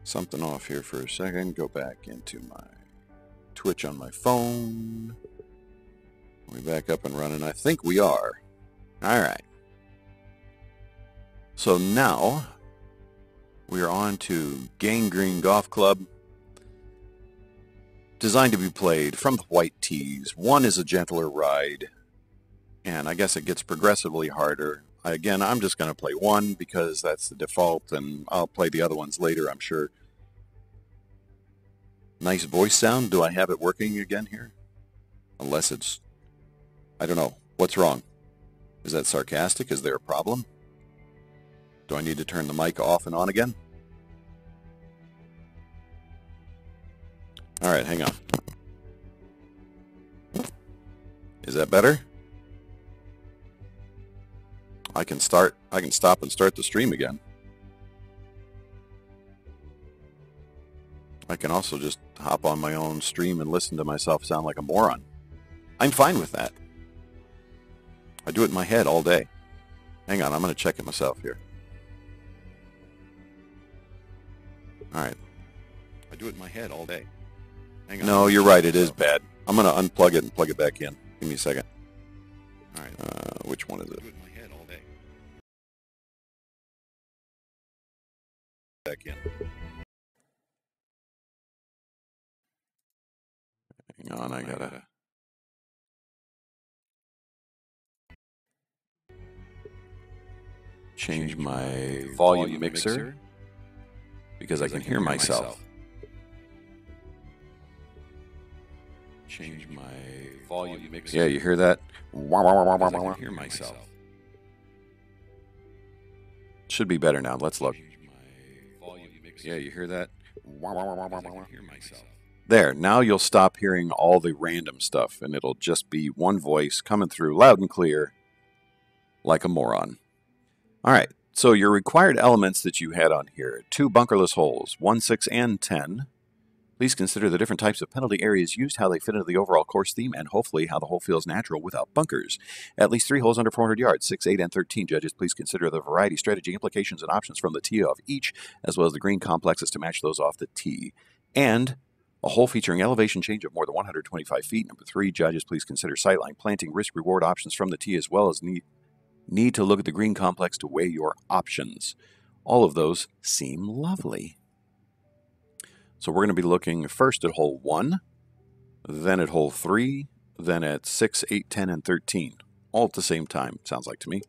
something off here for a second. Go back into my Twitch on my phone. Are we back up and running? I think we are. All right. So now we are on to Gangrene Golf Club. Designed to be played from the white tees. One is a gentler ride, and I guess it gets progressively harder. Again, I'm just going to play one because that's the default, and I'll play the other ones later, I'm sure. Nice voice sound. Do I have it working again here? Unless it's... I don't know. What's wrong? Is that sarcastic? Is there a problem? Do I need to turn the mic off and on again? All right, hang on. Is that better? I can stop and start the stream again. I can also just hop on my own stream and listen to myself sound like a moron. I'm fine with that. I do it in my head all day. Hang on, I'm going to check it myself here. All right. I do it in my head all day. Hang on. No, you're right. It is bad. I'm going to unplug it and plug it back in. Give me a second. All right. Which one is it? I do it in my head all day. Back in. Hang on. I got to... change my volume mixer because I can hear myself. Change my volume mixer. Yeah, you hear that? I can hear myself. Should be better now. Let's look. Yeah, you hear that? I can hear myself. There, now you'll stop hearing all the random stuff, and it'll just be one voice coming through loud and clear like a moron. All right, so your required elements that you had on here, 2 bunkerless holes, 1, 6, and 10. Please consider the different types of penalty areas used, how they fit into the overall course theme, and hopefully how the hole feels natural without bunkers. At least 3 holes under 400 yards, 6, 8, and 13. Judges, please consider the variety, strategy, implications, and options from the tee of each, as well as the green complexes to match those off the tee. And a hole featuring elevation change of more than 125 feet. Number 3, judges, please consider sightline, planting, risk-reward options from the tee, as well as need to look at the green complex to weigh your options. All of those seem lovely. So we're going to be looking first at hole 1, then at hole 3, then at 6, 8, 10, and 13. All at the same time, sounds like to me.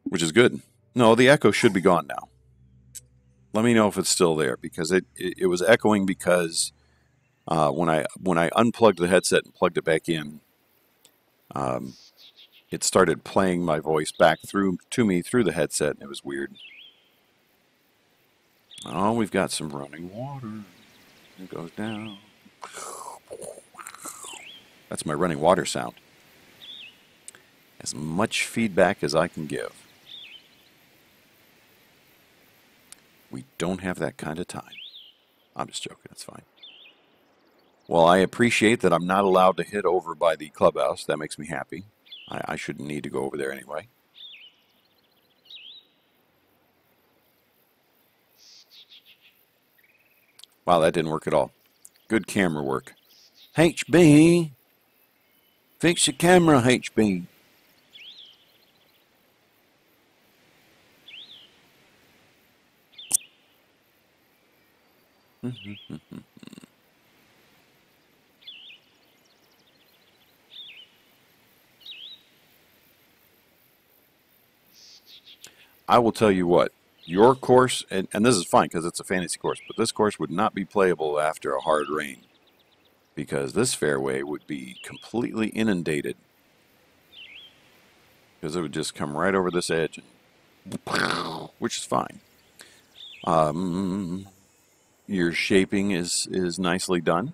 Which is good. No, the echo should be gone now. Let me know if it's still there, because it was echoing because when I unplugged the headset and plugged it back in, it started playing my voice back through to me through the headset, and it was weird. Oh, we've got some running water. It goes down. That's my running water sound. As much feedback as I can give. We don't have that kind of time. I'm just joking, it's fine. Well, I appreciate that I'm not allowed to hit over by the clubhouse. That makes me happy. I shouldn't need to go over there anyway. Wow, that didn't work at all. Good camera work. HB! Fix your camera, HB. I will tell you what, your course, and this is fine because it's a fantasy course, but this course would not be playable after a hard rain because this fairway would be completely inundated because it would just come right over this edge, which is fine. Your shaping is nicely done.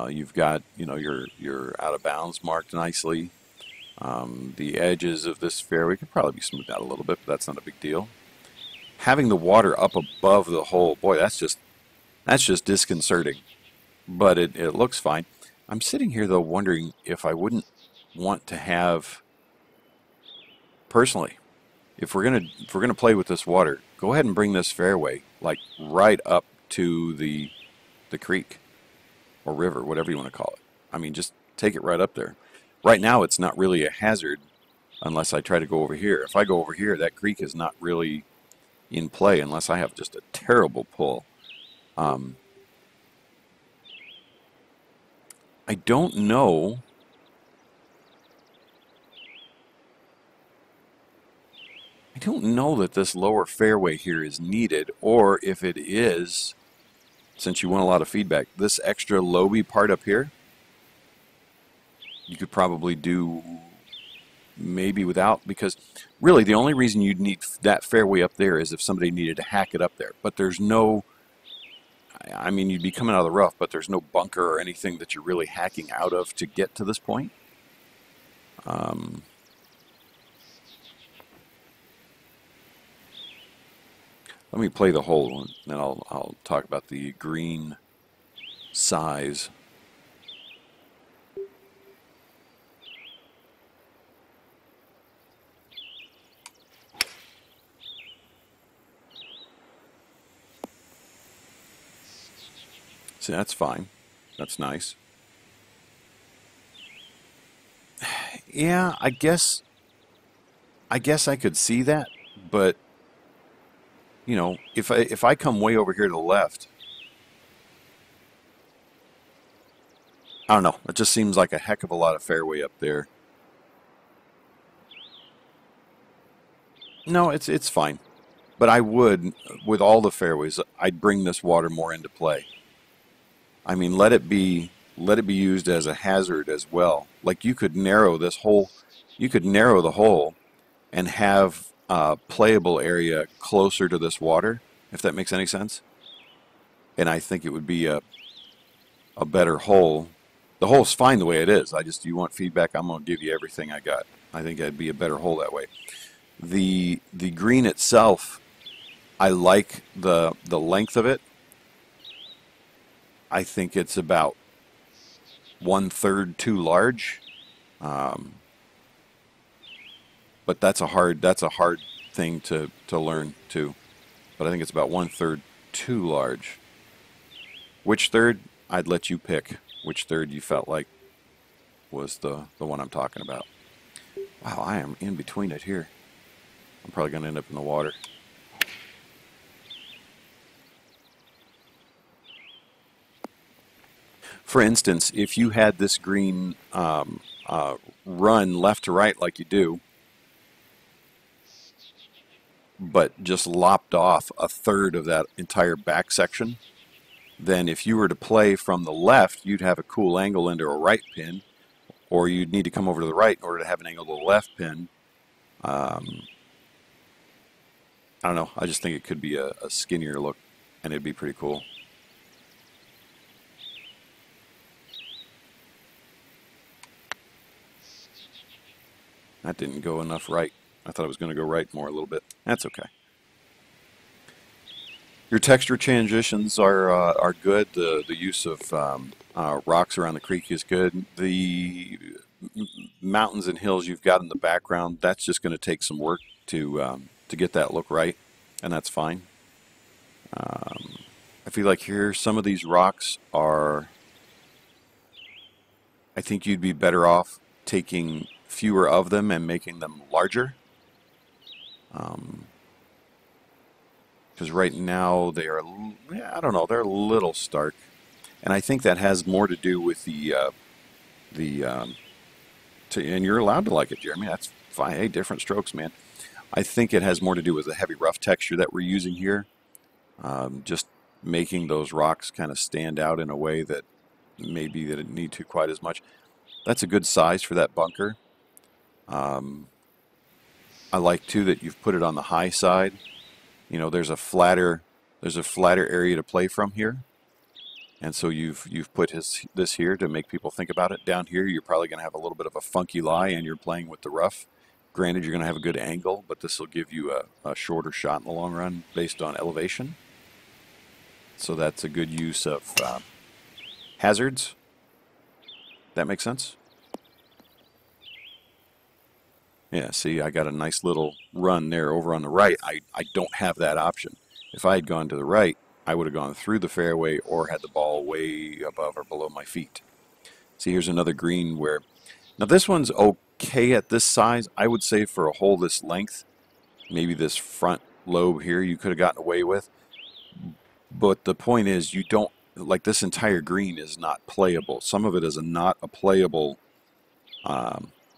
You've got, you know, your out of bounds marked nicely. The edges of this fairway could probably be smoothed out a little bit, but that's not a big deal. Having the water up above the hole, boy, that's just disconcerting. But it looks fine. I'm sitting here though wondering if I wouldn't want to have, personally, if we're gonna play with this water, go ahead and bring this fairway like right up to the creek or river, whatever you want to call it. I mean, just take it right up there. Right now, it's not really a hazard unless I try to go over here. If I go over here, that creek is not really in play unless I have just a terrible pull. I don't know. I don't know that this lower fairway here is needed, or if it is, since you want a lot of feedback, this extra loby part up here, you could probably do maybe without, because really the only reason you'd need that fairway up there is if somebody needed to hack it up there. But there's no, I mean, you'd be coming out of the rough, but there's no bunker or anything that you're really hacking out of to get to this point. Let me play the hole, and then I'll talk about the green size. See, that's fine. That's nice. Yeah, I guess I could see that, but you know, if I come way over here to the left, I don't know. It just seems like a heck of a lot of fairway up there. No, it's fine. But I would, with all the fairways, I'd bring this water more into play. I mean, let it be used as a hazard as well. Like you could narrow this hole, you could narrow the hole and have a playable area closer to this water, if that makes any sense. And I think it would be a better hole. The hole's fine the way it is. You want feedback, I'm going to give you everything I got. I think it'd be a better hole that way. The green itself, I like the length of it. I think it's about 1/3 too large. But that's a hard thing to learn too. But I think it's about 1/3 too large. Which third? I'd let you pick which third you felt like was the one I'm talking about. Wow, I am in between it here. I'm probably going to end up in the water. For instance, if you had this green run left to right like you do, but just lopped off 1/3 of that entire back section, then if you were to play from the left, you'd have a cool angle into a right pin, or you'd need to come over to the right in order to have an angle to the left pin. I don't know. I just think it could be a skinnier look, and it'd be pretty cool. That didn't go enough right. I thought it was going to go right more a little bit. That's okay. Your texture transitions are good. The use of rocks around the creek is good. The mountains and hills you've got in the background, that's just going to take some work to get that look right, and that's fine. I feel like here some of these rocks are, I think you'd be better off taking fewer of them and making them larger. Because right now they are, I don't know, they're a little stark. And I think that has more to do with and you're allowed to like it, Jeremy, that's fine. Hey, different strokes, man. I think it has more to do with the heavy rough texture that we're using here. Just making those rocks kind of stand out in a way that maybe they didn't need to quite as much. That's a good size for that bunker. I like too that you've put it on the high side. You know, there's a flatter area to play from here, and so you've put this here to make people think about it. Down here, you're probably going to have a little bit of a funky lie, and you're playing with the rough. Granted, you're going to have a good angle, but this will give you a shorter shot in the long run based on elevation. So that's a good use of hazards. That makes sense? Yeah, see, I got a nice little run there over on the right. I don't have that option. If I had gone to the right, I would have gone through the fairway or had the ball way above or below my feet. See, here's another green where, now this one's okay at this size. I would say for a hole this length, maybe this front lobe here you could have gotten away with. But the point is, you don't, like, this entire green is not playable. Some of it is not a playable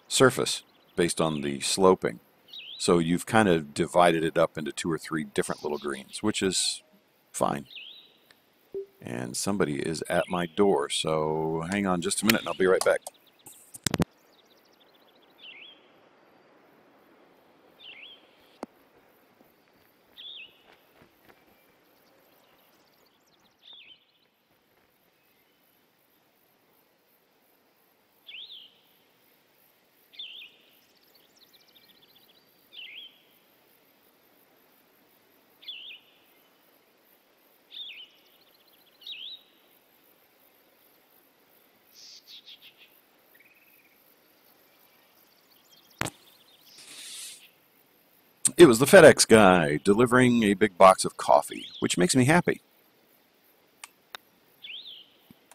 surface based on the sloping. So you've kind of divided it up into 2 or 3 different little greens, which is fine. And somebody is at my door, so hang on just a minute and I'll be right back. It was the FedEx guy delivering a big box of coffee, which makes me happy.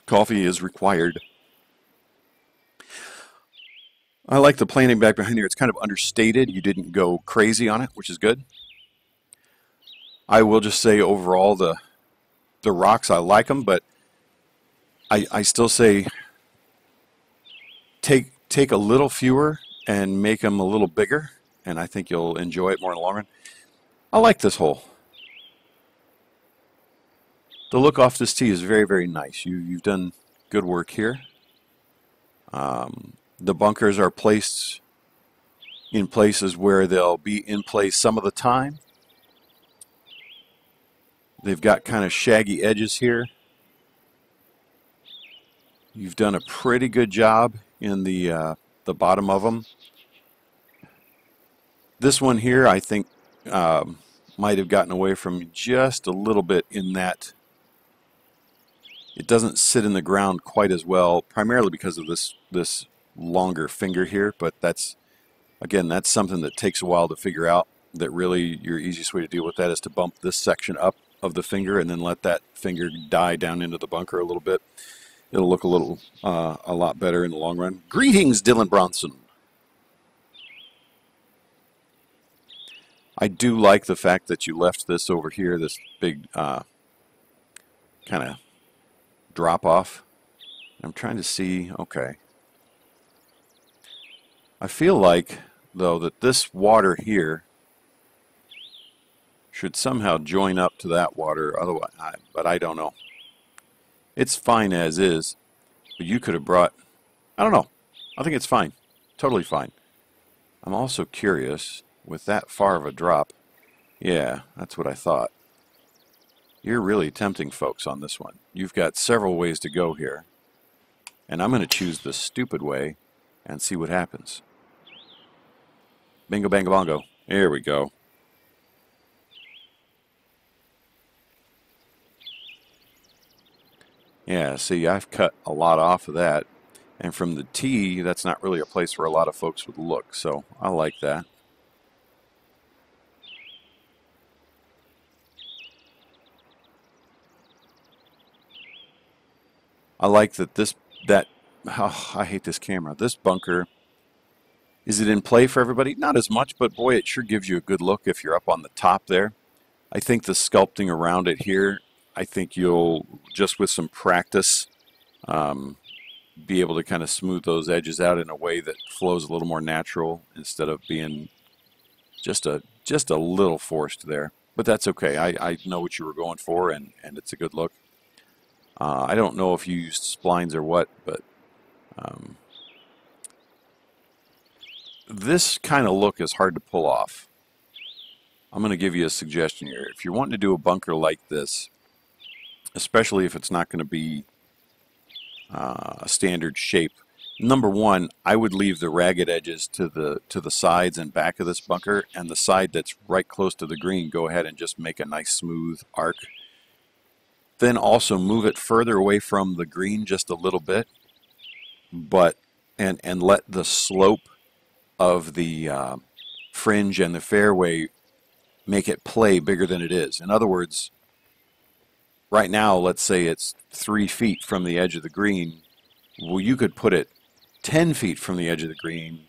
Coffee is required. I like the planting back behind here. It's kind of understated. You didn't go crazy on it, which is good. I will just say overall the rocks, I like them, but I still say take a little fewer and make them a little bigger, and I think you'll enjoy it more in the long run. I like this hole. The look off this tee is very, very nice. You've done good work here. The bunkers are placed in places where they'll be in place some of the time. They've got kind of shaggy edges here. You've done a pretty good job in the bottom of them. This one here, I think, might have gotten away from just a little bit in that it doesn't sit in the ground quite as well, primarily because of this longer finger here. But that's, again, that's something that takes a while to figure out. That really your easiest way to deal with that is to bump this section up of the finger and then let that finger die down into the bunker a little bit. It'll look a lot better in the long run. Greetings, Dylan Bronson. I do like the fact that you left this over here, this big kind of drop off. I'm trying to see, okay. I feel like, though, that this water here should somehow join up to that water, otherwise, but I don't know. It's fine as is, but you could have brought, I don't know. I think it's fine, totally fine. I'm also curious, with that far of a drop, yeah, that's what I thought. You're really tempting folks on this one. You've got several ways to go here, and I'm going to choose the stupid way and see what happens. Bingo, bango, bongo. There we go. Yeah, see, I've cut a lot off of that. And from the tee, that's not really a place where a lot of folks would look. So I like that. I like that oh, I hate this camera. This bunker, is it in play for everybody? Not as much, but boy, it sure gives you a good look if you're up on the top there. I think the sculpting around it here, I think you'll, just with some practice, be able to kind of smooth those edges out in a way that flows a little more natural instead of being just a little forced there. But that's okay. I know what you were going for, and it's a good look. I don't know if you used splines or what, but this kind of look is hard to pull off. I'm going to give you a suggestion here. If you're wanting to do a bunker like this, especially if it's not going to be a standard shape, number one, I would leave the ragged edges to the sides and back of this bunker, and the side that's right close to the green, go ahead and just make a nice smooth arc. Then also move it further away from the green just a little bit, but and let the slope of the fringe and the fairway make it play bigger than it is. In other words, right now, let's say it's 3 feet from the edge of the green. Well, you could put it 10 feet from the edge of the green,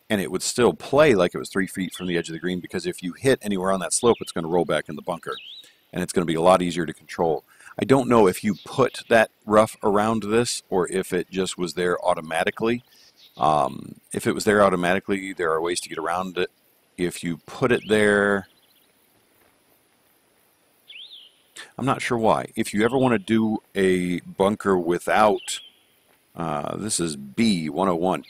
and it would still play like it was 3 feet from the edge of the green, because if you hit anywhere on that slope, it's going to roll back in the bunker, and it's going to be a lot easier to control. I don't know if you put that rough around this or if it just was there automatically. If it was there automatically, there are ways to get around it. If you put it there, I'm not sure why. If you ever want to do a bunker without, this is B101.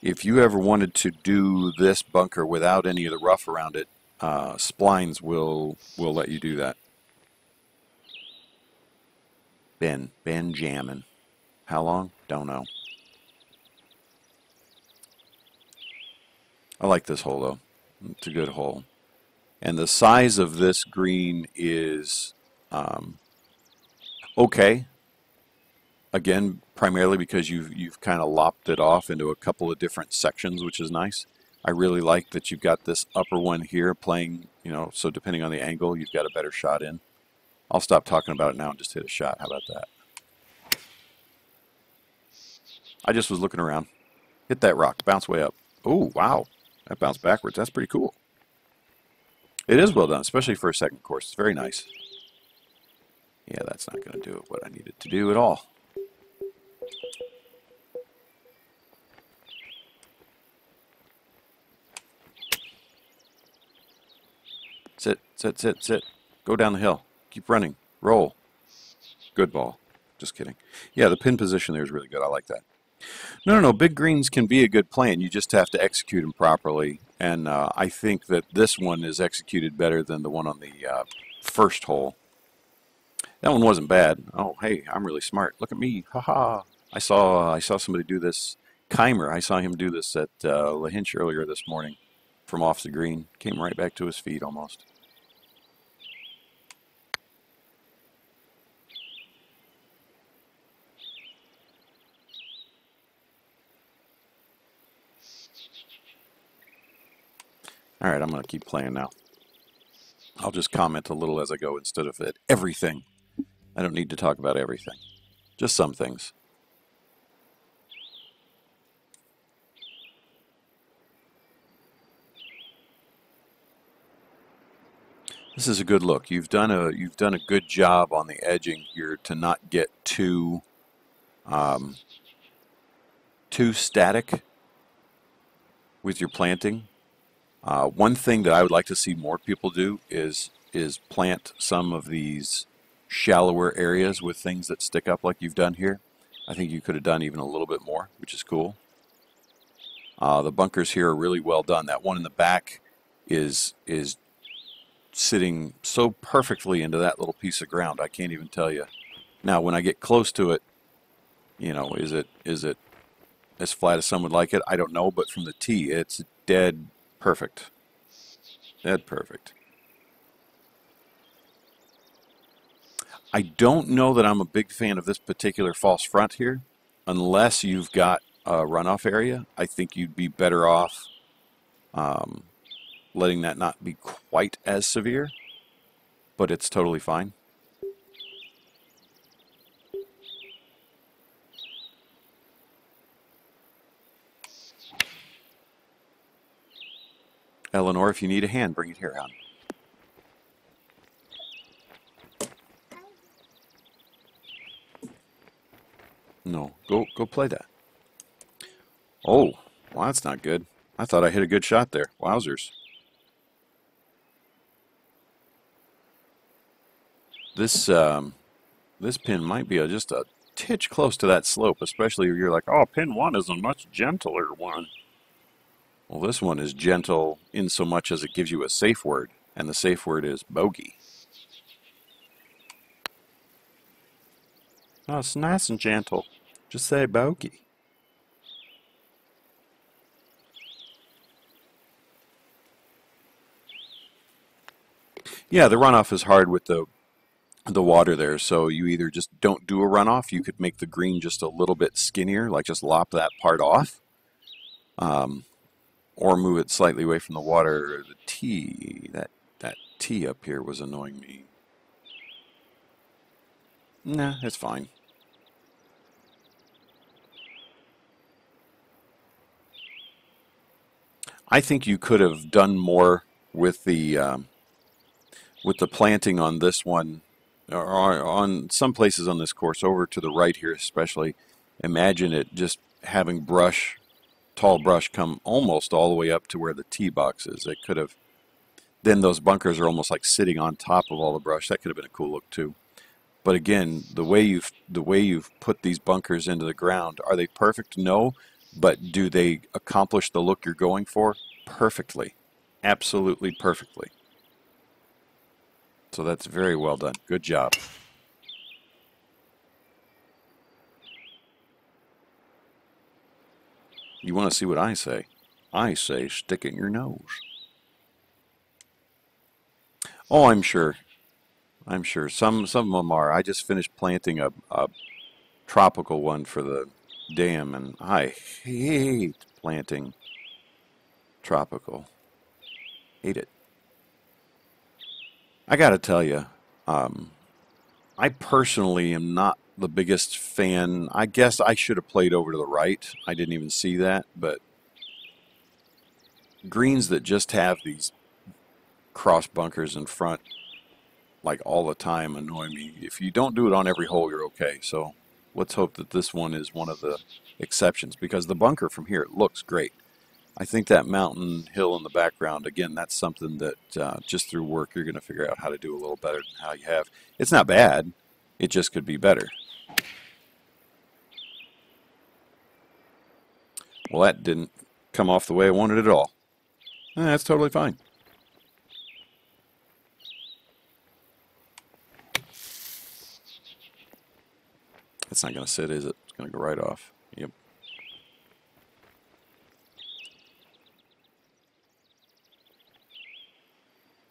If you ever wanted to do this bunker without any of the rough around it, splines will let you do that. Ben jamming. How long? Don't know. I like this hole though. It's a good hole. And the size of this green is okay. Again, primarily because you've kind of lopped it off into a couple of different sections, which is nice. I really like that you've got this upper one here playing, you know, so depending on the angle, you've got a better shot in. I'll stop talking about it now and just hit a shot. How about that? I just was looking around. Hit that rock. Bounce way up. Oh, wow. That bounced backwards. That's pretty cool. It is well done, especially for a second course. It's very nice. Yeah, that's not going to do what I needed to do at all. Sit, sit, sit, sit. Go down the hill. Keep running. Roll. Good ball. Just kidding. Yeah, the pin position there is really good. I like that. No. Big greens can be a good plan. You just have to execute them properly. And I think that this one is executed better than the one on the first hole. That one wasn't bad. Oh, hey, I'm really smart. Look at me. Ha-ha. I saw somebody do this. Keimer, I saw him do this at La Hinch earlier this morning from off the green. Came right back to his feet almost. All right, I'm going to keep playing now. I'll just comment a little as I go instead of everything. I don't need to talk about everything. Just some things. This is a good look. You've done a good job on the edging here to not get too static with your planting. One thing that I would like to see more people do is plant some of these shallower areas with things that stick up like you've done here. I think you could have done even a little bit more, which is cool. The bunkers here are really well done. That one in the back is sitting so perfectly into that little piece of ground. I can't even tell you. Now, when I get close to it, you know, is it as flat as some would like it? I don't know, but from the tee, it's dead perfect. Dead perfect. I don't know that I'm a big fan of this particular false front here. Unless you've got a runoff area, I think you'd be better off letting that not be quite as severe, but it's totally fine. Eleanor, if you need a hand, bring it here, hon. No, go play that. Oh, well, that's not good. I thought I hit a good shot there. Wowzers. This pin might be just a titch close to that slope, especially if you're like, oh, pin 1 is a much gentler one. Well, this one is gentle in so much as it gives you a safe word, and the safe word is bogey. Oh, it's nice and gentle. Just say bogey. Yeah, the runoff is hard with the water there, so you either just don't do a runoff. You could make the green just a little bit skinnier, like just lop that part off, or move it slightly away from the water or the tee. That T up here was annoying me. Nah, it's fine. I think you could have done more with the planting on this one, or on some places on this course, over to the right here especially. Imagine it just having brush, tall brush, come almost all the way up to where the tee box is. It could have, then those bunkers are almost like sitting on top of all the brush. That could have been a cool look too. But again, the way you've put these bunkers into the ground, are they perfect? No. But do they accomplish the look you're going for? Perfectly. Absolutely perfectly. So that's very well done. Good job. You want to see what I say? I say stick it in your nose. Oh, I'm sure. I'm sure. Some of them are. I just finished planting a tropical one for the dam, and I hate planting tropical. Hate it. I got to tell you, I personally am not the biggest fan. I guess I should have played over to the right. I didn't even see that, but greens that just have these cross bunkers in front like all the time annoy me. If you don't do it on every hole, you're okay. So let's hope that this one is one of the exceptions, because the bunker from here looks great. I think that mountain hill in the background, again, that's something that just through work you're going to figure out how to do a little better than how you have. It's not bad. It just could be better. Well, that didn't come off the way I wanted it at all. That's totally fine. It's not going to sit, is it? It's going to go right off. Yep.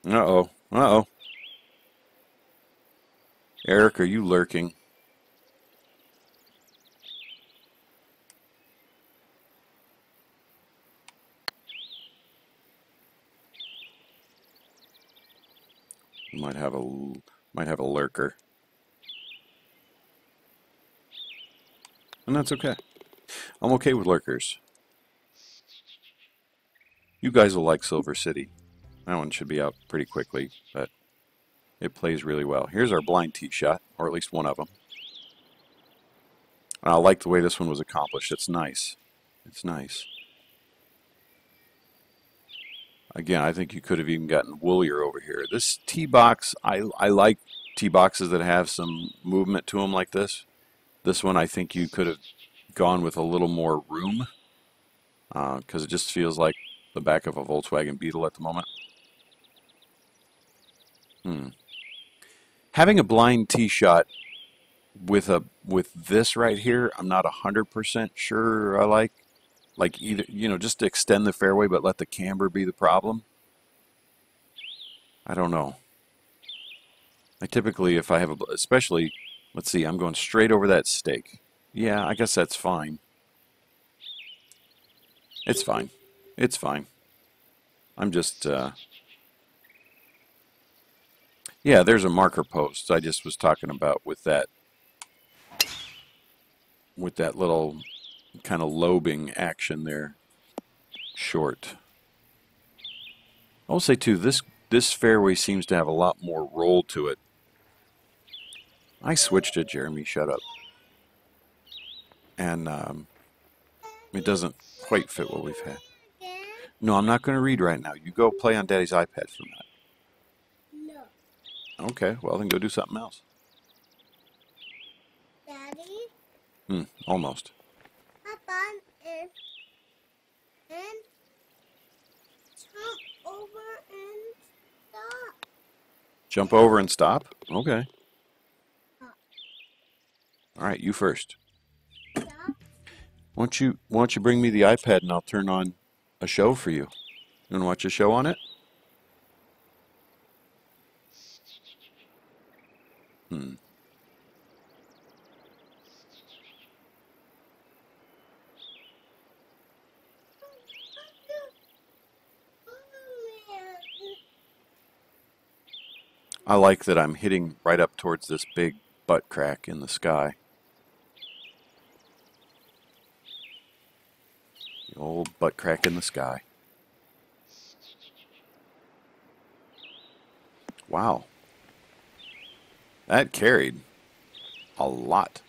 Uh-oh. Uh-oh. Eric, are you lurking? You might have a lurker. And that's okay. I'm okay with lurkers. You guys will like Silver City. That one should be out pretty quickly, but it plays really well. Here's our blind tee shot, or at least one of them. And I like the way this one was accomplished. It's nice. It's nice. Again, I think you could have even gotten woolier over here. This tee box, I like tee boxes that have some movement to them like this. This one, I think you could have gone with a little more room, because it just feels like the back of a Volkswagen Beetle at the moment. Having a blind tee shot with this right here, I'm not 100% sure I like. Like either, just to extend the fairway but let the camber be the problem. I don't know. I typically, if I have especially, let's see, I'm going straight over that stake. Yeah, I guess that's fine. It's fine. It's fine. I'm just, yeah, there's a marker post. I just was talking about with that little kind of lobing action there. Short. I'll say too, this fairway seems to have a lot more roll to it. I switched it, Jeremy. Shut up. And it doesn't quite fit what we've had. No, I'm not going to read right now. You go play on Daddy's iPad for a minute. No. Okay, well then go do something else. Daddy? Almost. Papa is and jump over and stop. Jump over and stop? Okay. All right, you first. Stop. Why don't you bring me the iPad and I'll turn on a show for you. You want to watch a show on it? I like that I'm hitting right up towards this big butt crack in the sky. The old butt crack in the sky. Wow. That carried a lot.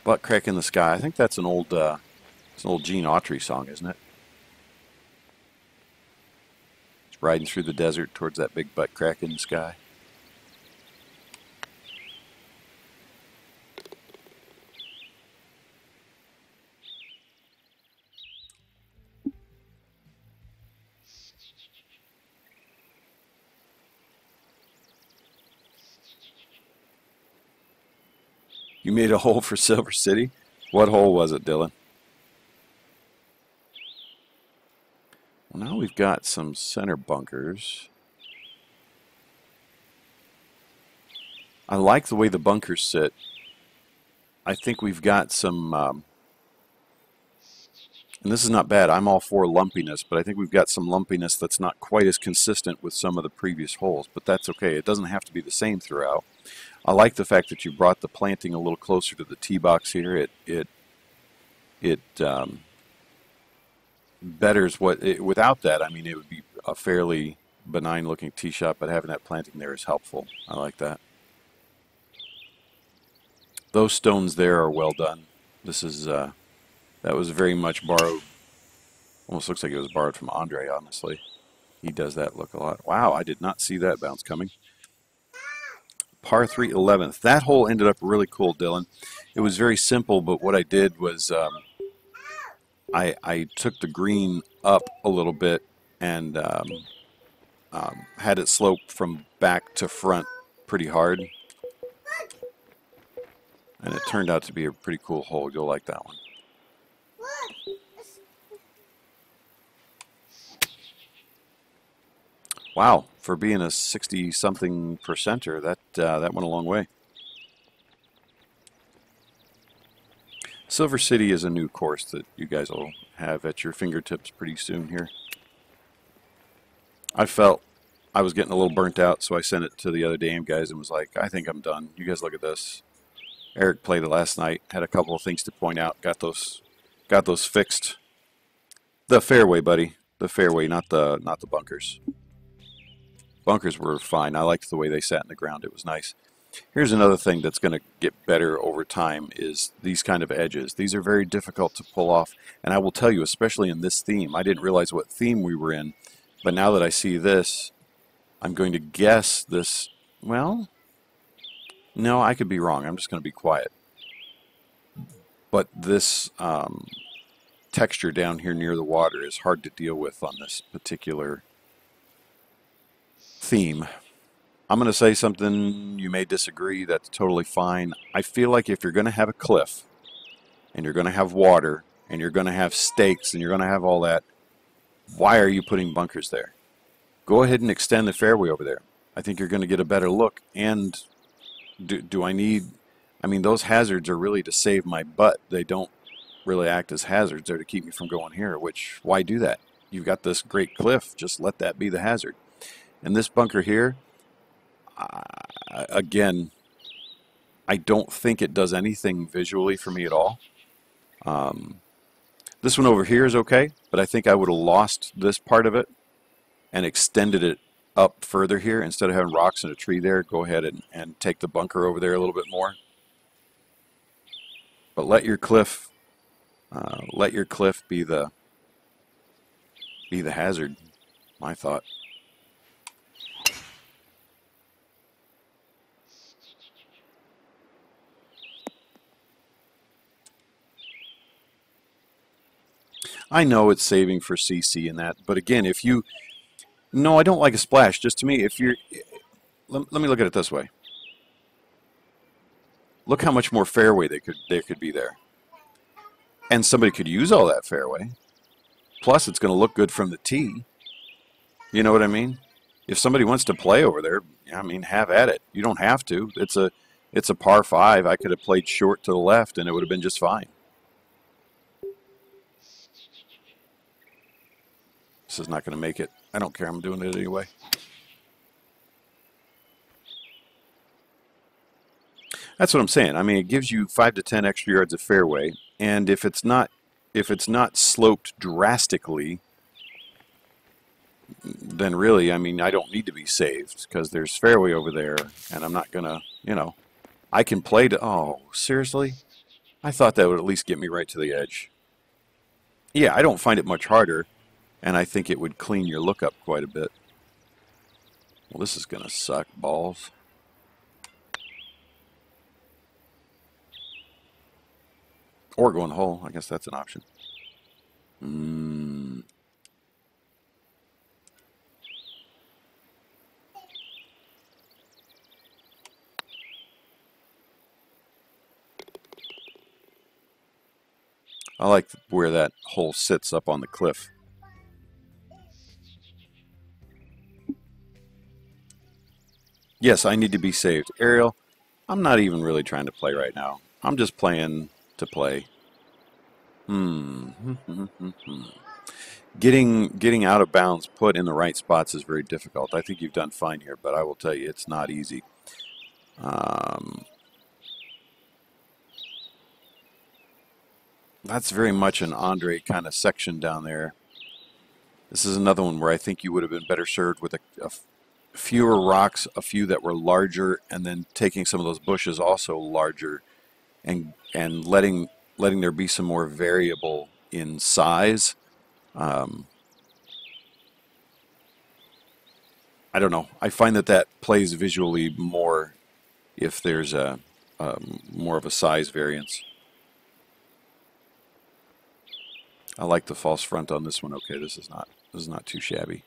Butt crack in the sky. I think that's an old Gene Autry song, isn't it? It's riding through the desert towards that big butt crack in the sky. You made a hole for Silver City? What hole was it, Dylan? Well, now we've got some center bunkers. I like the way the bunkers sit. I think we've got some, and this is not bad, I'm all for lumpiness, but I think we've got some lumpiness that's not quite as consistent with some of the previous holes, but that's okay. It doesn't have to be the same throughout. I like the fact that you brought the planting a little closer to the tee box here. It betters what, without that, I mean, it would be a fairly benign looking tee shot, but having that planting there is helpful. I like that. Those stones there are well done. This is, that was very much borrowed, almost looks like it was borrowed from Andre, honestly. He does that look a lot. Wow, I did not see that bounce coming. Par 3 11th. That hole ended up really cool, Dylan. It was very simple, but what I did was I took the green up a little bit and had it slope from back to front pretty hard. And it turned out to be a pretty cool hole. You'll like that one. Wow, for being a 60-something percenter, that went a long way. Silver City is a new course that you guys will have at your fingertips pretty soon here. I felt I was getting a little burnt out, so I sent it to the other DM guys and was like, I think I'm done. You guys look at this. Eric played it last night, had a couple of things to point out, got those fixed. The fairway, buddy. The fairway, not the bunkers. Bunkers were fine. I liked the way they sat in the ground. It was nice. Here's another thing that's going to get better over time is these kind of edges. These are very difficult to pull off. And I will tell you, especially in this theme, I didn't realize what theme we were in. But now that I see this, I'm going to guess this, well, no, I could be wrong. I'm just going to be quiet. But this texture down here near the water is hard to deal with on this particular theme. I'm going to say something you may disagree. That's totally fine. I feel like if you're going to have a cliff and you're going to have water and you're going to have stakes and you're going to have all that, why are you putting bunkers there? Go ahead and extend the fairway over there. I think you're going to get a better look. And do I need, I mean, those hazards are really to save my butt. They don't really act as hazards. They're to keep me from going here, which, why do that? You've got this great cliff. Just let that be the hazard. And this bunker here, again, I don't think it does anything visually for me at all. This one over here is okay, but I think I would have lost this part of it and extended it up further here. Instead of having rocks and a tree there, go ahead and take the bunker over there a little bit more. But let your cliff be the hazard, my thought. I know it's saving for CC and that, but again, if you, no, I don't like a splash. Just to me, if you're, let me look at it this way. Look how much more fairway there could be there. And somebody could use all that fairway. Plus, it's going to look good from the tee. You know what I mean? If somebody wants to play over there, I mean, have at it. You don't have to. It's a par 5. I could have played short to the left, and it would have been just fine. This is not going to make it. I don't care. I'm doing it anyway. That's what I'm saying. I mean, it gives you 5 to 10 extra yards of fairway, and if it's not sloped drastically, then really, I mean, I don't need to be saved because there's fairway over there, and I'm not gonna, you know, I can play to. Oh, seriously? I thought that would at least get me right to the edge. Yeah, I don't find it much harder, and I think it would clean your look up quite a bit. Well, this is gonna suck balls. Or go in the hole. I guess that's an option. I like where that hole sits up on the cliff. Yes, I need to be saved. Ariel, I'm not even really trying to play right now. I'm just playing to play. Getting out of bounds put in the right spots is very difficult. I think you've done fine here, but I will tell you it's not easy. That's very much an Andre kind of section down there. This is another one where I think you would have been better served with a fewer rocks, a few that were larger, and then taking some of those bushes also larger, and letting there be some more variable in size. I don't know. I find that plays visually more if there's a more of a size variance. I like the false front on this one. Okay, this is not too shabby.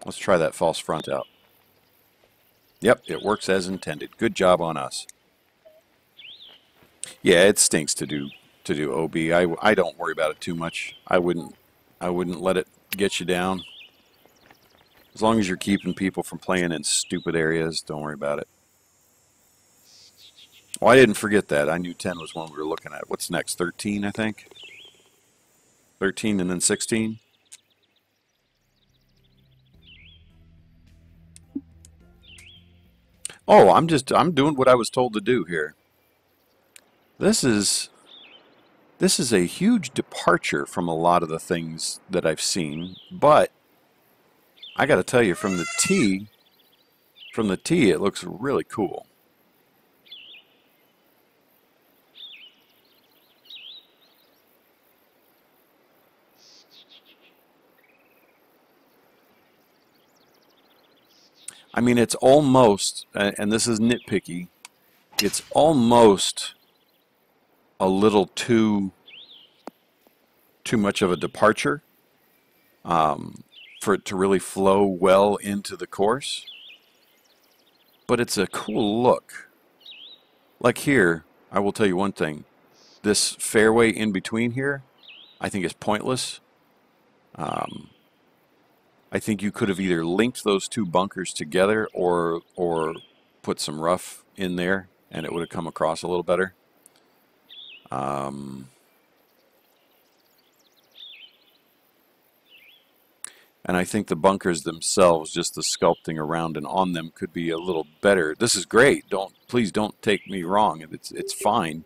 Let's try that false front out. Yep, it works as intended. Good job on us. Yeah, it stinks to do OB. I don't worry about it too much. I wouldn't let it get you down. As long as you're keeping people from playing in stupid areas, don't worry about it. Oh, I didn't forget that. I knew 10 was one we were looking at. What's next? 13, I think. 13 and then 16. Oh, I'm doing what I was told to do here. This is a huge departure from a lot of the things that I've seen, but I got to tell you, from the tee, it looks really cool. I mean, it's almost, and this is nitpicky, it's almost a little too much of a departure for it to really flow well into the course. But it's a cool look. Like here, I will tell you one thing. This fairway in between here, I think is pointless. I think you could have either linked those two bunkers together or put some rough in there, and it would have come across a little better. And I think the bunkers themselves, just the sculpting around and on them, could be a little better. This is great. Please don't take me wrong. It's fine.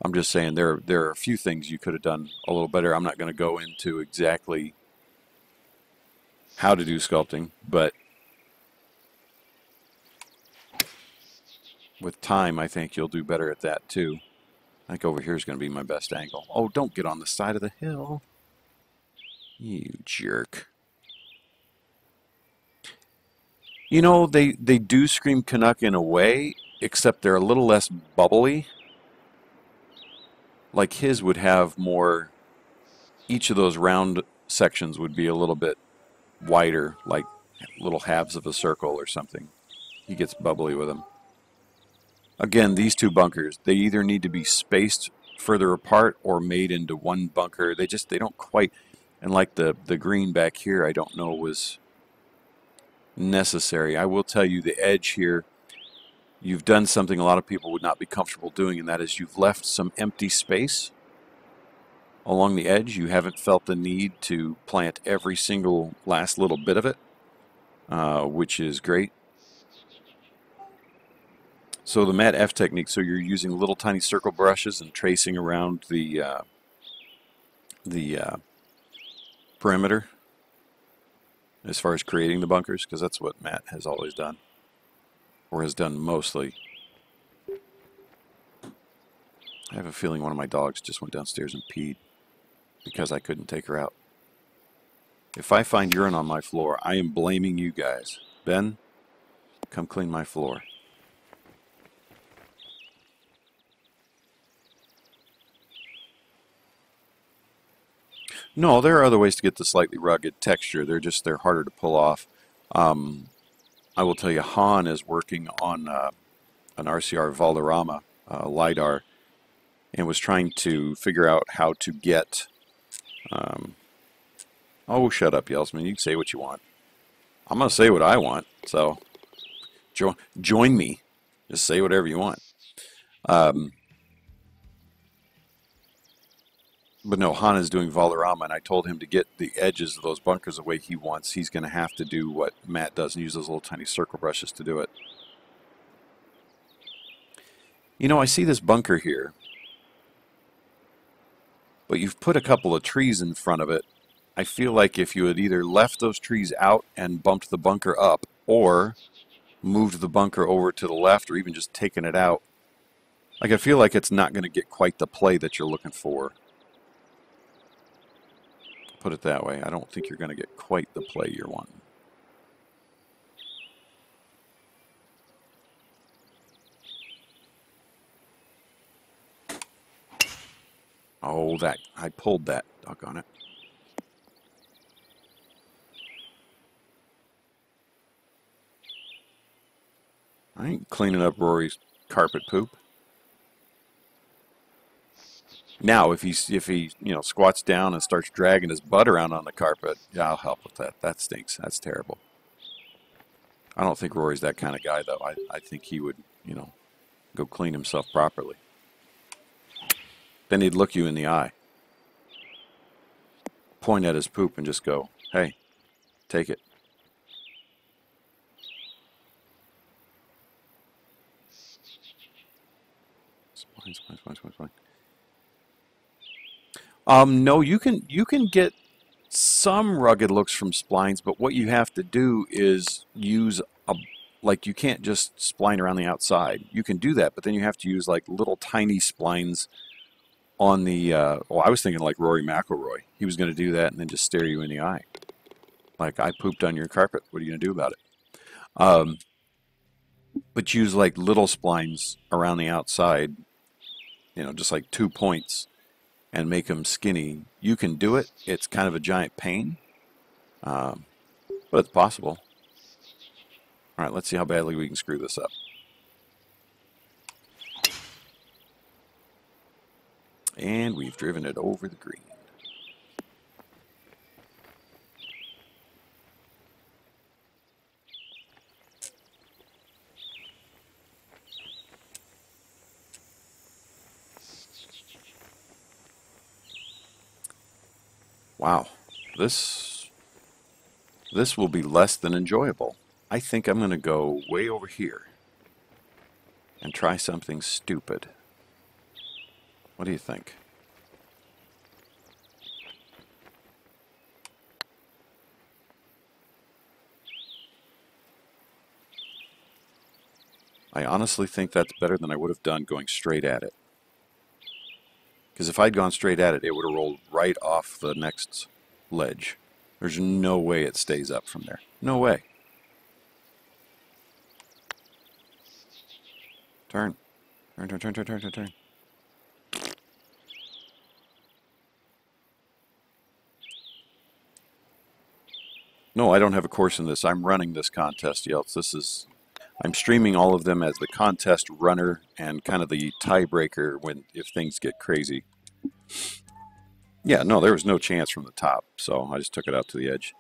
I'm just saying there are a few things you could have done a little better. I'm not going to go into exactly how to do sculpting, but with time, I think you'll do better at that too. I think over here is going to be my best angle. Oh, don't get on the side of the hill. You jerk. You know, they do scream Canuck in a way, except they're a little less bubbly. Like his would have more, each of those round sections would be a little bit wider, like little halves of a circle or something. He gets bubbly with them. Again, these two bunkers, they either need to be spaced further apart or made into one bunker. They don't quite, and like the green back here, I don't know was necessary. I will tell you the edge here, you've done something a lot of people would not be comfortable doing, and that is you've left some empty space along the edge. You haven't felt the need to plant every single last little bit of it, which is great. So the Mat F technique, so you're using little tiny circle brushes and tracing around the perimeter as far as creating the bunkers, because that's what Matt has always done, or has done mostly. I have a feeling one of my dogs just went downstairs and peed because I couldn't take her out. If I find urine on my floor, I am blaming you guys. Ben, come clean my floor. No, there are other ways to get the slightly rugged texture. They're harder to pull off. I will tell you, Han is working on an RCR Valderrama LiDAR and was trying to figure out how to get... oh, shut up, Yelsman. You can say what you want. I'm going to say what I want, so join me. Just say whatever you want. But no, Han is doing Valderrama, and I told him to get the edges of those bunkers the way he wants. He's going to have to do what Matt does and use those little tiny circle brushes to do it. You know, I see this bunker here, but you've put a couple of trees in front of it. I feel like if you had either left those trees out and bumped the bunker up, or moved the bunker over to the left, or even just taken it out, like I feel like it's not going to get quite the play that you're looking for. Put it that way. I don't think you're going to get quite the play you're wanting. Oh, that. I pulled that. Doggone it. I ain't cleaning up Rory's carpet poop. Now, if he squats down and starts dragging his butt around on the carpet, yeah, I'll help with that. That stinks. That's terrible. I don't think Rory's that kind of guy, though. I think he would, go clean himself properly. Then he'd look you in the eye, point at his poop, and just go, "Hey, take it." Spline. No, you can get some rugged looks from splines, but what you have to do is use like, you can't just spline around the outside. You can do that, but then you have to use like little tiny splines on the. Well, I was thinking like Rory McIlroy. He was going to do that and then just stare you in the eye, like, "I pooped on your carpet. What are you going to do about it?" But use like little splines around the outside, just like 2 points, and make them skinny. You can do it. It's kind of a giant pain, but it's possible. All right, let's see how badly we can screw this up. And we've driven it over the green. Wow, this will be less than enjoyable. I think I'm going to go way over here and try something stupid. What do you think? I honestly think that's better than I would have done going straight at it. Because if I'd gone straight at it, it would have rolled right off the next ledge. There's no way it stays up from there. No way. Turn. Turn. No, I don't have a course in this. I'm running this contest, Yelts. I'm streaming all of them as the contest runner and kind of the tiebreaker if things get crazy. Yeah, no, there was no chance from the top, so I just took it out to the edge.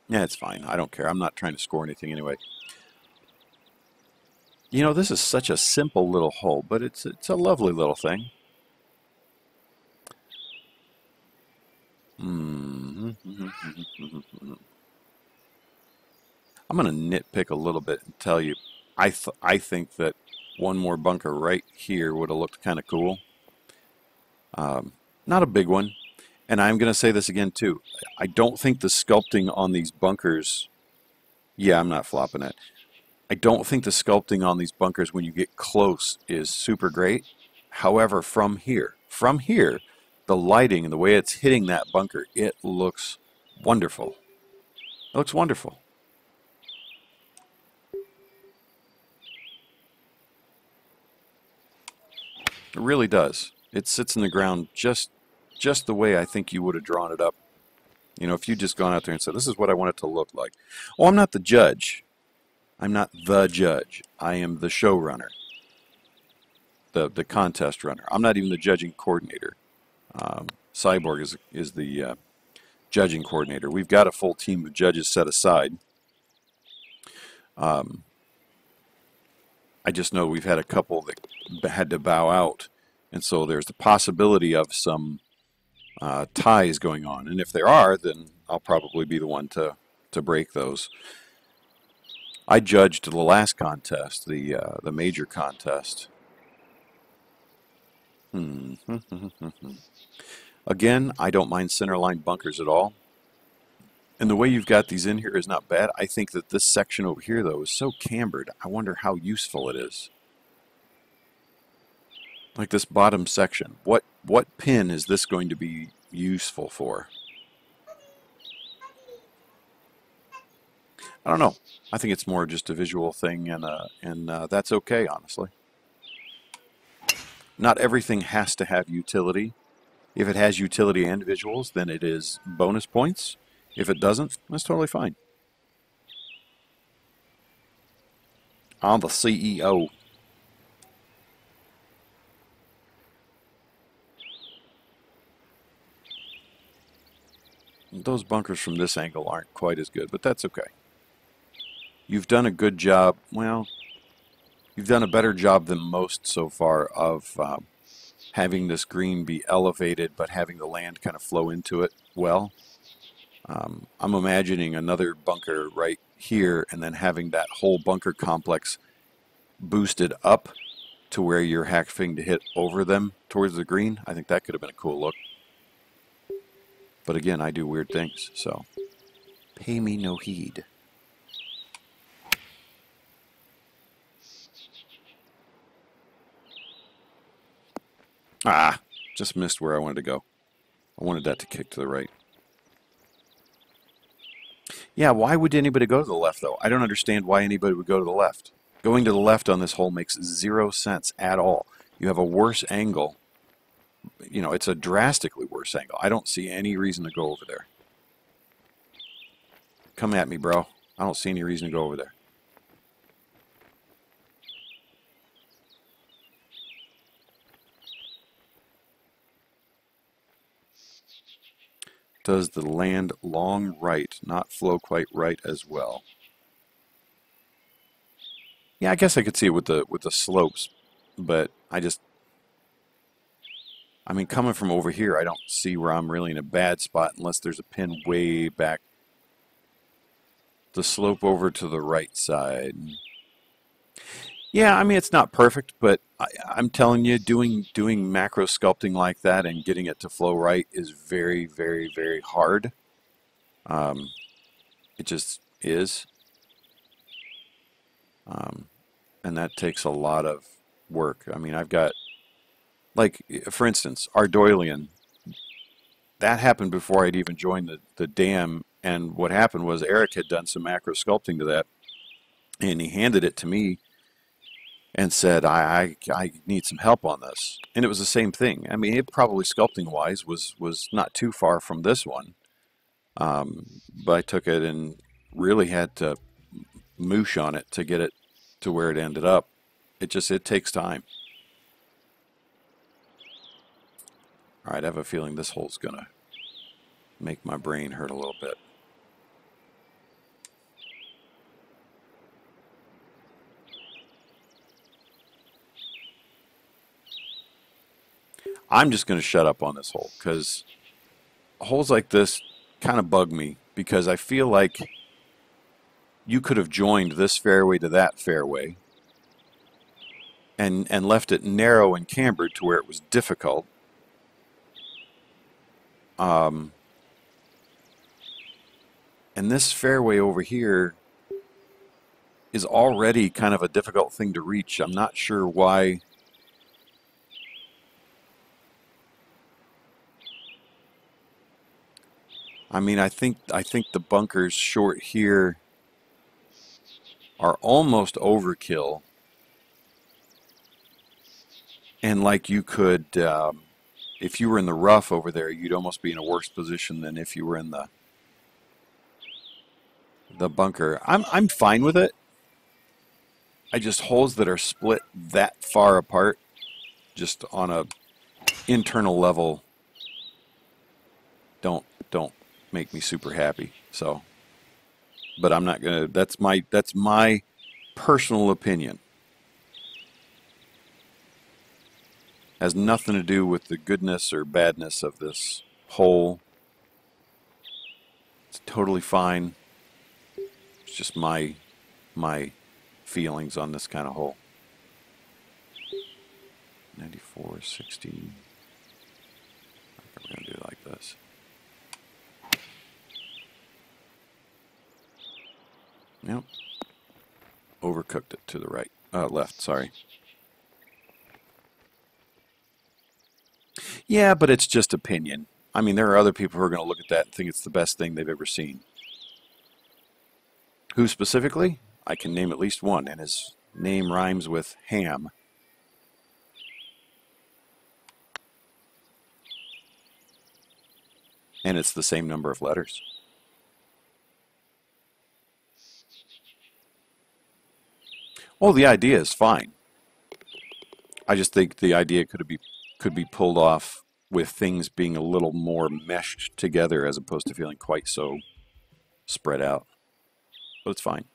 Yeah, it's fine. I don't care. I'm not trying to score anything anyway. You know, this is such a simple little hole, but it's a lovely little thing. I'm going to nitpick a little bit and tell you, I think that one more bunker right here would have looked kind of cool. Not a big one. And I'm going to say this again too. I don't think the sculpting on these bunkers, yeah, I'm not flopping it. I don't think the sculpting on these bunkers when you get close is super great. However, from here, the lighting and the way it's hitting that bunker, it looks wonderful. It looks wonderful. It really does. It sits in the ground just the way I think you would have drawn it up. You know, if you just gone out there and said, this is what I want it to look like. Well, I'm not the judge. I'm not the judge. I am the showrunner, the contest runner. I'm not even the judging coordinator. Cyborg is the judging coordinator. We've got a full team of judges set aside. I just know we've had a couple that had to bow out, and so there's the possibility of some ties going on. And if there are, then I'll probably be the one to break those. I judged the last contest, the major contest. Again, I don't mind centerline bunkers at all. And the way you've got these in here is not bad. I think that this section over here, though, is so cambered. I wonder how useful it is. Like this bottom section. What pin is this going to be useful for? I don't know. I think it's more just a visual thing, and that's okay, honestly. Not everything has to have utility. If it has utility and visuals, then it is bonus points. If it doesn't, that's totally fine. I'm the CEO. Those bunkers from this angle aren't quite as good, but that's okay. You've done a good job. Well, you've done a better job than most so far of having this green be elevated, but having the land kind of flow into it well. I'm imagining another bunker right here and then having that whole bunker complex boosted up to where you're having to hit over them towards the green. I think that could have been a cool look. But again, I do weird things, so pay me no heed. Ah, just missed where I wanted to go. I wanted that to kick to the right. Yeah, why would anybody go to the left, though? I don't understand why anybody would go to the left. Going to the left on this hole makes 0 sense at all. You have a worse angle. You know, it's a drastically worse angle. I don't see any reason to go over there. Come at me, bro. I don't see any reason to go over there. Does the land long right not flow quite right as well? Yeah, I guess I could see it with the slopes, but I mean, coming from over here, I don't see where I'm really in a bad spot unless there's a pin way back. The slope over to the right side. Yeah, I mean, it's not perfect, but I'm telling you, doing macro sculpting like that and getting it to flow right is very, very, very hard. It just is. And that takes a lot of work. I mean, I've got, like, for instance, Ardoilian. That happened before I'd even joined the dam, and what happened was Eric had done some macro sculpting to that, and he handed it to me and said, I need some help on this. And it was the same thing. I mean, it probably sculpting-wise was not too far from this one. But I took it and really had to moosh on it to get it to where it ended up. It takes time. All right, I have a feeling this hole's going to make my brain hurt a little bit. I'm just going to shut up on this hole because holes like this kind of bug me because I feel like you could have joined this fairway to that fairway and left it narrow and cambered to where it was difficult. And this fairway over here is already kind of a difficult thing to reach. I'm not sure why. I mean, I think the bunkers short here are almost overkill. And like you could, if you were in the rough over there, you'd almost be in a worse position than if you were in the bunker. I'm fine with it. I just holes that are split that far apart, just on a internal level, don't make me super happy. So, but I'm not gonna. That's my personal opinion. Has nothing to do with the goodness or badness of this hole. It's totally fine. It's just my feelings on this kind of hole. 94, 60. We're going to do it like this. Yep. Overcooked it to the right. Left, sorry. Yeah, but it's just opinion. I mean, there are other people who are going to look at that and think it's the best thing they've ever seen. Who specifically? I can name at least one, and his name rhymes with ham. And it's the same number of letters. Oh, the idea is fine. I just think the idea could be pulled off with things being a little more meshed together as opposed to feeling quite so spread out. But it's fine.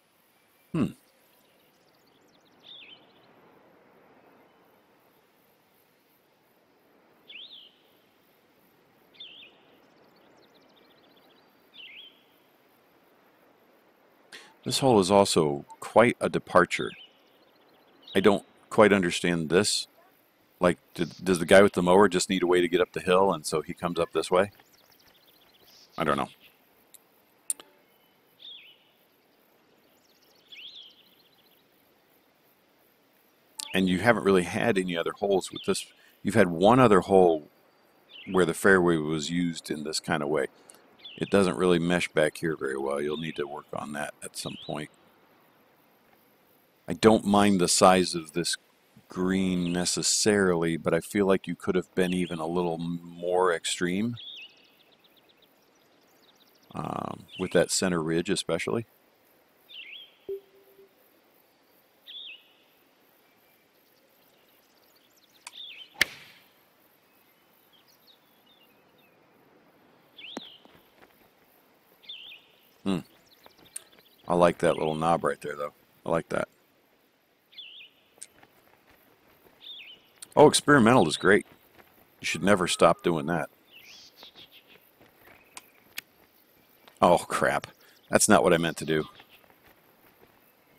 This hole is also quite a departure. I don't quite understand this. Like, does the guy with the mower just need a way to get up the hill, and so he comes up this way? I don't know. And you haven't really had any other holes with this. You've had one other hole where the fairway was used in this kind of way. It doesn't really mesh back here very well. You'll need to work on that at some point. I don't mind the size of this green necessarily, but I feel like you could have been even a little more extreme with that center ridge especially. I like that little knob right there, though. I like that. Oh, experimental is great. You should never stop doing that. Oh, crap. That's not what I meant to do.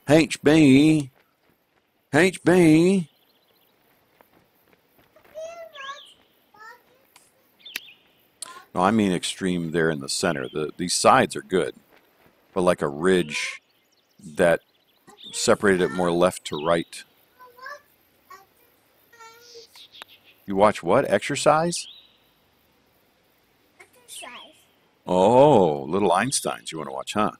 HB. HB. No, I mean extreme there in the center. These sides are good. But like a ridge that separated it more left to right. You watch what? Exercise? Exercise. Oh, little Einsteins you want to watch, huh?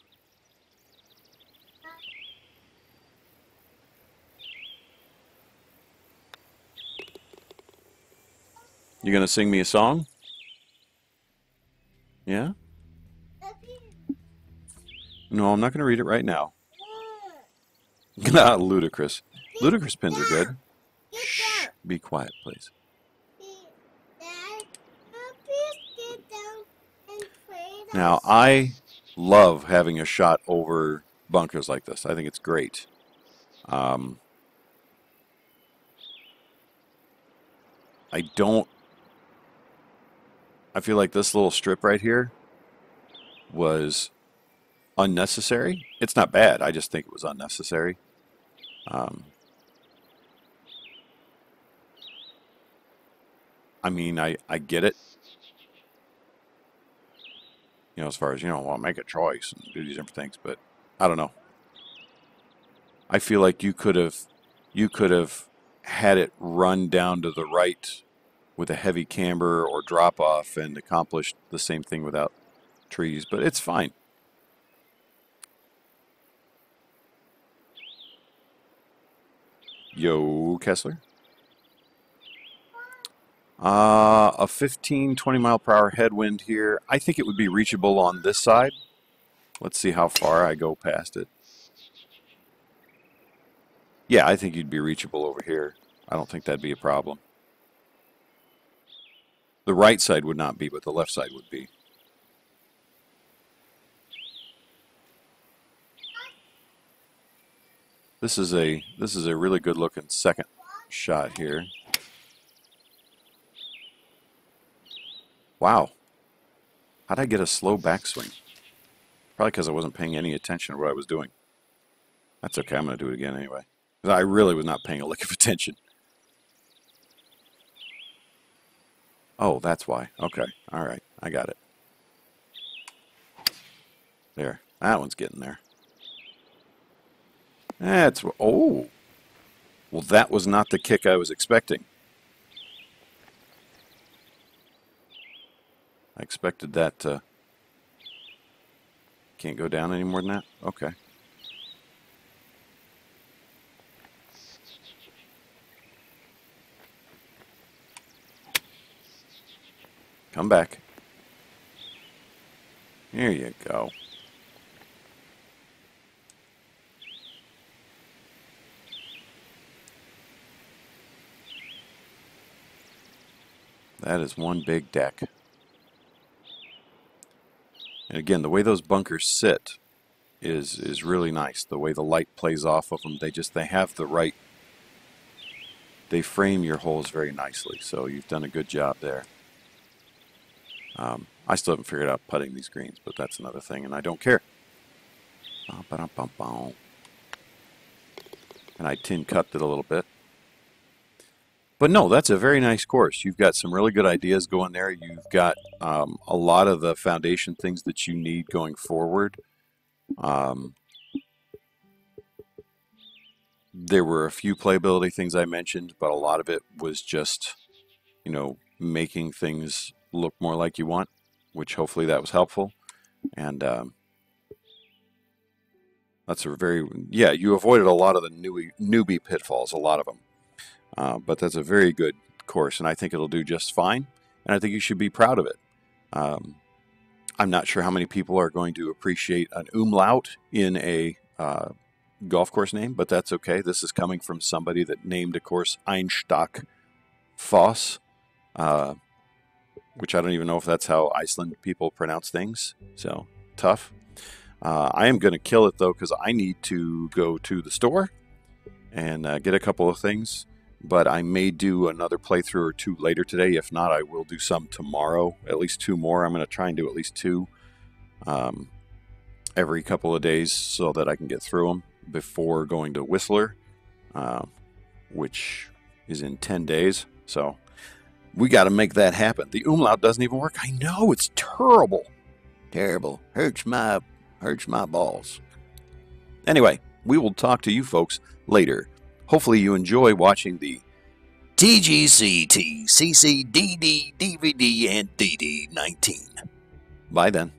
You gonna sing me a song? Yeah? No, I'm not gonna read it right now. Ludicrous. Ludicrous pins are good. Shh, be quiet, please. Now, I love having a shot over bunkers like this. I think it's great. I don't I feel like this little strip right here was unnecessary. It's not bad. I just think it was unnecessary. I mean, I get it. You know, as far as, you know, well, make a choice and do these different things, but I don't know. I feel like you could have had it run down to the right with a heavy camber or drop off and accomplished the same thing without trees, but it's fine. Yo, Kessler. A 15, 20 mile per hour headwind here. I think it would be reachable on this side. Let's see how far I go past it. Yeah, I think you'd be reachable over here. I don't think that'd be a problem. The right side would not be, but the left side would be. This is a really good looking second shot here. Wow. How'd I get a slow backswing? Probably because I wasn't paying any attention to what I was doing. That's okay, I'm going to do it again anyway. I really was not paying a lick of attention. Oh, that's why. Okay, all right, I got it. There, that one's getting there. That's, oh. Well, that was not the kick I was expecting. I expected that to... Can't go down any more than that? Okay. Come back. Here you go. That is one big deck. And again, the way those bunkers sit is really nice. The way the light plays off of them, they have the right, they frame your holes very nicely. So you've done a good job there. I still haven't figured out putting these greens, but that's another thing, and I don't care. And I tin cupped it a little bit. But no, that's a very nice course. You've got some really good ideas going there. You've got a lot of the foundation things that you need going forward. There were a few playability things I mentioned, but a lot of it was just, you know, making things look more like you want, which hopefully that was helpful. And that's a very, yeah, you avoided a lot of the newbie pitfalls, a lot of them. But that's a very good course, and I think it'll do just fine, and I think you should be proud of it. I'm not sure how many people are going to appreciate an umlaut in a golf course name, but that's okay. This is coming from somebody that named a course Einstock Foss, which I don't even know if that's how Iceland people pronounce things, so tough. I am going to kill it, though, because I need to go to the store and get a couple of things. But I may do another playthrough or two later today. If not, I will do some tomorrow. At least 2 more. I'm going to try and do at least 2 every couple of days so that I can get through them before going to Whistler, which is in 10 days. So we got to make that happen. The umlaut doesn't even work. I know, it's terrible. Terrible. Hurts my balls. Anyway, we will talk to you folks later. Hopefully you enjoy watching the TGCTCCCDC DVD and DD19. Bye then.